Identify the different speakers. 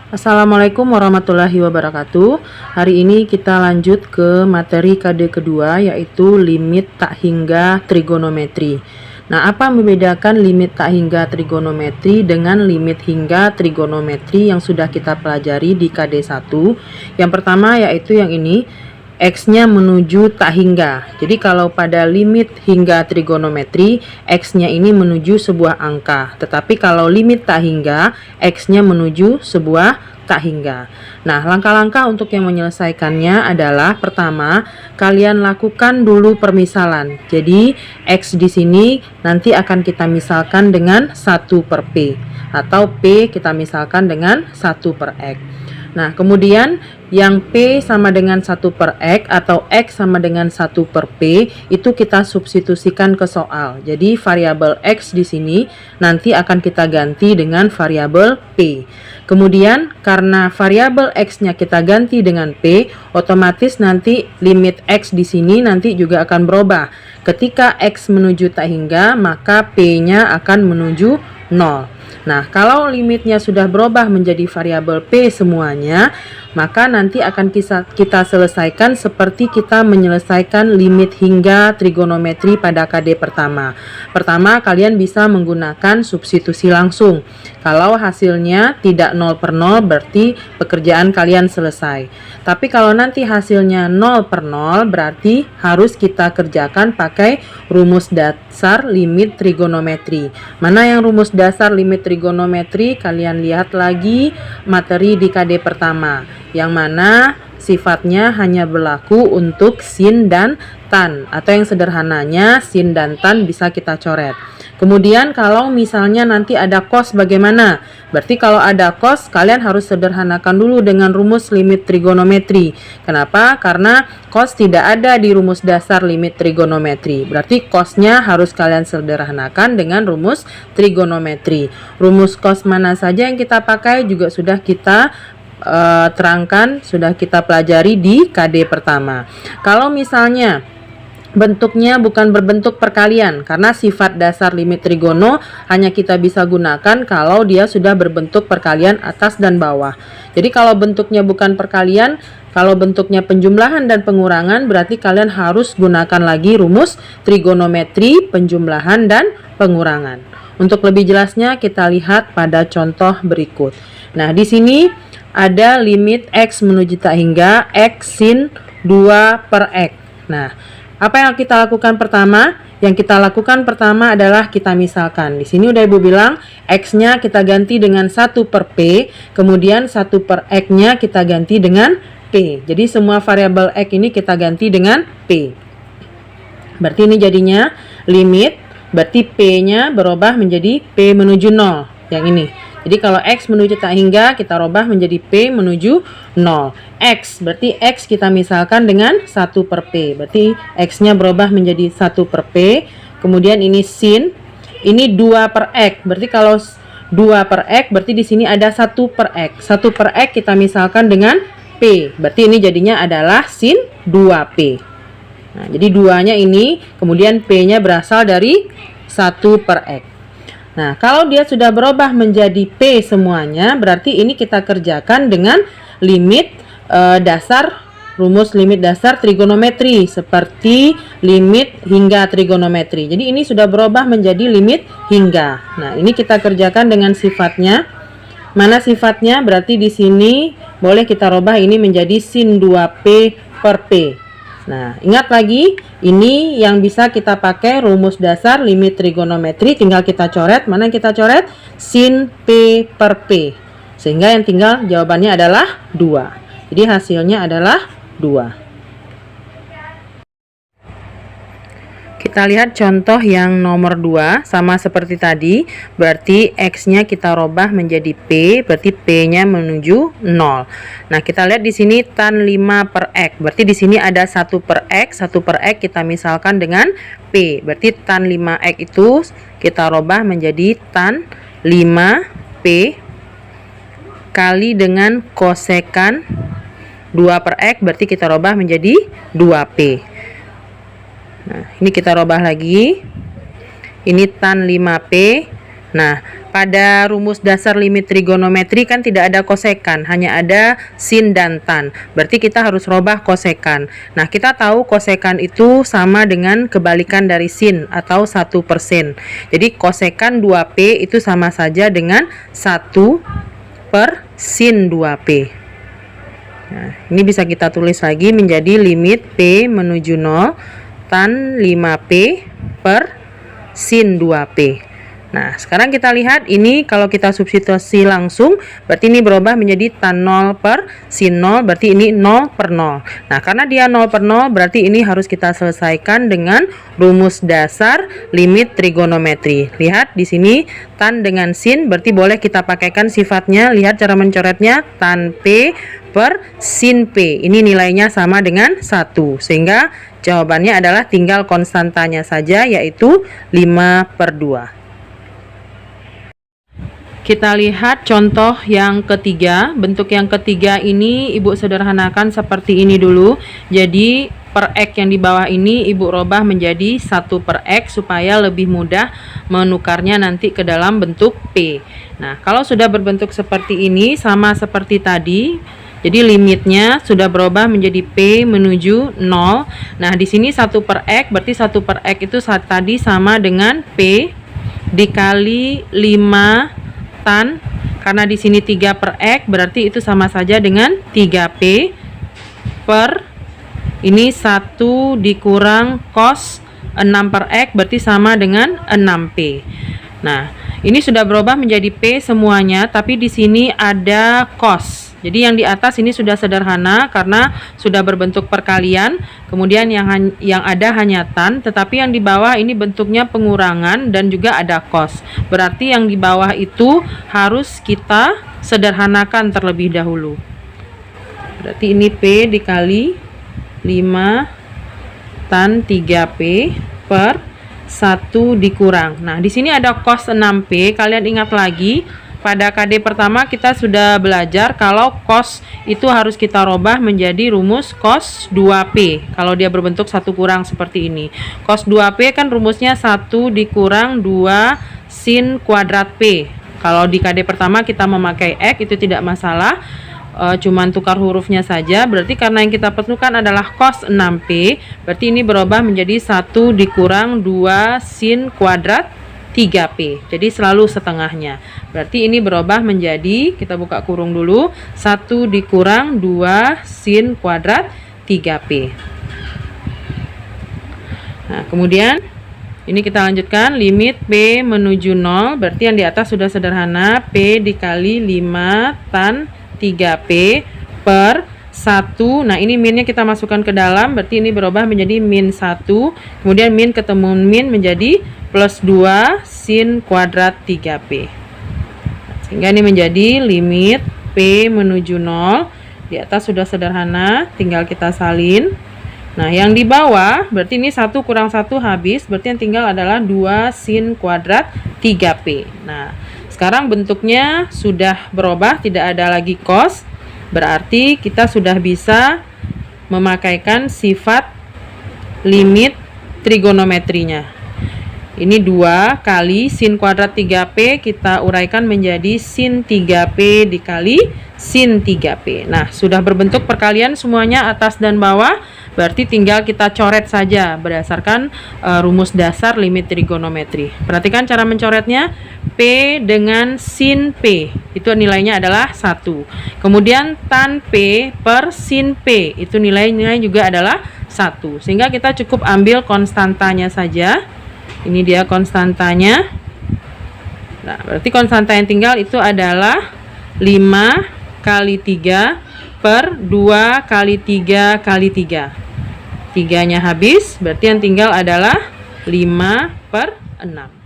Speaker 1: Assalamualaikum warahmatullahi wabarakatuh. Hari ini kita lanjut ke materi KD kedua, yaitu limit tak hingga trigonometri. Nah, apa membedakan limit tak hingga trigonometri dengan limit hingga trigonometri yang sudah kita pelajari di KD 1? Yang pertama yaitu yang ini, X-nya menuju tak hingga. Jadi kalau pada limit hingga trigonometri, X-nya ini menuju sebuah angka. Tetapi kalau limit tak hingga, X-nya menuju sebuah tak hingga. Nah, langkah-langkah untuk yang menyelesaikannya adalah pertama, kalian lakukan dulu permisalan. Jadi, X di sini nanti akan kita misalkan dengan 1 per P. Atau P kita misalkan dengan 1 per X. Nah, kemudian yang P sama dengan 1 per X atau X sama dengan 1 per P itu kita substitusikan ke soal. Jadi variabel X di sini nanti akan kita ganti dengan variabel P. Kemudian karena variabel X-nya kita ganti dengan P, otomatis nanti limit X di sini nanti juga akan berubah. Ketika X menuju tak hingga, maka P-nya akan menuju 0. Nah, kalau limitnya sudah berubah menjadi variabel P semuanya, maka nanti akan kita selesaikan seperti kita menyelesaikan limit hingga trigonometri pada KD pertama. Pertama, kalian bisa menggunakan substitusi langsung. Kalau hasilnya tidak 0 per 0, berarti pekerjaan kalian selesai. Tapi kalau nanti hasilnya 0 per 0, berarti harus kita kerjakan pakai rumus dasar limit trigonometri. Mana yang rumus dasar limit trigonometri? Kalian lihat lagi materi di KD pertama, yang mana sifatnya hanya berlaku untuk sin dan tan, atau yang sederhananya sin dan tan bisa kita coret. Kemudian kalau misalnya nanti ada cos bagaimana? Berarti kalau ada cos, kalian harus sederhanakan dulu dengan rumus limit trigonometri. Kenapa? Karena cos tidak ada di rumus dasar limit trigonometri. Berarti cosnya harus kalian sederhanakan dengan rumus trigonometri. Rumus cos mana saja yang kita pakai juga sudah kita terangkan, sudah kita pelajari di KD pertama. Kalau misalnya bentuknya bukan berbentuk perkalian, karena sifat dasar limit trigono hanya kita bisa gunakan kalau dia sudah berbentuk perkalian atas dan bawah. Jadi kalau bentuknya bukan perkalian, kalau bentuknya penjumlahan dan pengurangan, berarti kalian harus gunakan lagi rumus trigonometri penjumlahan dan pengurangan. Untuk lebih jelasnya kita lihat pada contoh berikut. Nah, di sini ada limit X menuju tak hingga X sin 2 per X. Nah, apa yang kita lakukan pertama? Yang kita lakukan pertama adalah kita misalkan. Di sini udah Ibu bilang X-nya kita ganti dengan 1 per P, kemudian 1 per X-nya kita ganti dengan P. Jadi semua variabel X ini kita ganti dengan P. Berarti ini jadinya limit, berarti P-nya berubah menjadi P menuju 0. Yang ini. Jadi kalau X menuju tak hingga, kita rubah menjadi P menuju 0. X, berarti X kita misalkan dengan 1 per P. Berarti X-nya berubah menjadi 1 per P. Kemudian ini sin, ini 2 per X. Berarti kalau 2 per X, berarti di sini ada 1 per X. 1 per X kita misalkan dengan P. Berarti ini jadinya adalah sin 2P. Nah, jadi 2-nya ini, kemudian P-nya berasal dari 1 per X. Nah, kalau dia sudah berubah menjadi P semuanya, berarti ini kita kerjakan dengan limit dasar, rumus limit dasar trigonometri, seperti limit hingga trigonometri. Jadi ini sudah berubah menjadi limit hingga. Nah, ini kita kerjakan dengan sifatnya. Mana sifatnya? Berarti di sini boleh kita rubah ini menjadi sin 2P per P. Nah, ingat lagi, ini yang bisa kita pakai rumus dasar limit trigonometri, tinggal kita coret. Mana yang kita coret? Sin P per P. Sehingga yang tinggal jawabannya adalah 2. Jadi hasilnya adalah 2. Kita lihat contoh yang nomor 2, sama seperti tadi, berarti X-nya kita rubah menjadi P, berarti P-nya menuju 0. Nah, kita lihat di sini tan 5 per X, berarti di sini ada 1 per X, 1 per X kita misalkan dengan P, berarti tan 5X itu kita rubah menjadi tan 5P kali dengan kosekan 2 per X, berarti kita rubah menjadi 2P. Nah, ini kita rubah lagi. Ini tan 5P. Nah, pada rumus dasar limit trigonometri kan tidak ada kosekan, hanya ada sin dan tan. Berarti kita harus robah kosekan. Nah, kita tahu kosekan itu sama dengan kebalikan dari sin atau 1%. Jadi kosekan 2P itu sama saja dengan 1 per sin 2P. Nah, ini bisa kita tulis lagi menjadi limit P menuju 0 tan 5P per sin 2P. Nah, sekarang kita lihat ini kalau kita substitusi langsung, berarti ini berubah menjadi tan 0 per sin 0, berarti ini 0 per 0. Nah, karena dia 0 per 0, berarti ini harus kita selesaikan dengan rumus dasar limit trigonometri. Lihat di sini tan dengan sin, berarti boleh kita pakaikan sifatnya. Lihat cara mencoretnya, tan P per sin P. Ini nilainya sama dengan 1, sehingga jawabannya adalah tinggal konstantanya saja, yaitu 5 per 2. Kita lihat contoh yang ketiga. Bentuk yang ketiga ini Ibu sederhanakan seperti ini dulu. Jadi per X yang di bawah ini Ibu robah menjadi 1 per X supaya lebih mudah menukarnya nanti ke dalam bentuk P. Nah, kalau sudah berbentuk seperti ini sama seperti tadi, jadi limitnya sudah berubah menjadi P menuju 0. Nah, di sini 1 per X, berarti 1 per X itu saat tadi sama dengan P dikali 5 tan, karena di sini 3 per X, berarti itu sama saja dengan 3P per ini 1 dikurang cos 6 per X, berarti sama dengan 6P. Nah, ini sudah berubah menjadi P semuanya, tapi di sini ada cos. Jadi yang di atas ini sudah sederhana karena sudah berbentuk perkalian, kemudian yang ada hanya tan, tetapi yang di bawah ini bentuknya pengurangan dan juga ada cos. Berarti yang di bawah itu harus kita sederhanakan terlebih dahulu. Berarti ini P dikali 5 tan 3P per 1 dikurang. Nah, di sini ada cos 6P. Kalian ingat lagi, pada KD pertama kita sudah belajar kalau cos itu harus kita robah menjadi rumus cos 2P. Kalau dia berbentuk 1 kurang seperti ini. Cos 2P kan rumusnya 1 dikurang 2 sin kuadrat P. Kalau di KD pertama kita memakai X itu tidak masalah. Cuman tukar hurufnya saja. Berarti karena yang kita perlukan adalah cos 6P, berarti ini berubah menjadi 1 dikurang 2 sin kuadrat 3P. Jadi selalu setengahnya. Berarti ini berubah menjadi, kita buka kurung dulu, 1 dikurang 2 sin kuadrat 3P. Nah, kemudian ini kita lanjutkan, limit P menuju 0, berarti yang di atas sudah sederhana, P dikali 5 tan 3P per 1. Nah, ini minnya kita masukkan ke dalam, berarti ini berubah menjadi min 1. Kemudian min ketemu min menjadi plus 2 sin kuadrat 3P. Sehingga ini menjadi limit P menuju 0. Di atas sudah sederhana, tinggal kita salin. Nah, yang di bawah, berarti ini 1 kurang 1 habis, berarti yang tinggal adalah 2 sin kuadrat 3P. Nah, sekarang bentuknya sudah berubah, tidak ada lagi cos. Berarti kita sudah bisa memakaikan sifat limit trigonometrinya. Ini 2 kali sin kuadrat 3P, kita uraikan menjadi sin 3P dikali sin 3P. Nah, sudah berbentuk perkalian semuanya atas dan bawah, berarti tinggal kita coret saja berdasarkan rumus dasar limit trigonometri. Perhatikan cara mencoretnya, P dengan sin P, itu nilainya adalah 1. Kemudian tan P per sin P, itu nilainya juga adalah 1. Sehingga kita cukup ambil konstantanya saja. Ini dia konstantanya. Nah, berarti konstanta yang tinggal itu adalah 5 kali 3 per 2 kali 3 kali 3. 3-nya habis, berarti yang tinggal adalah 5 per 6.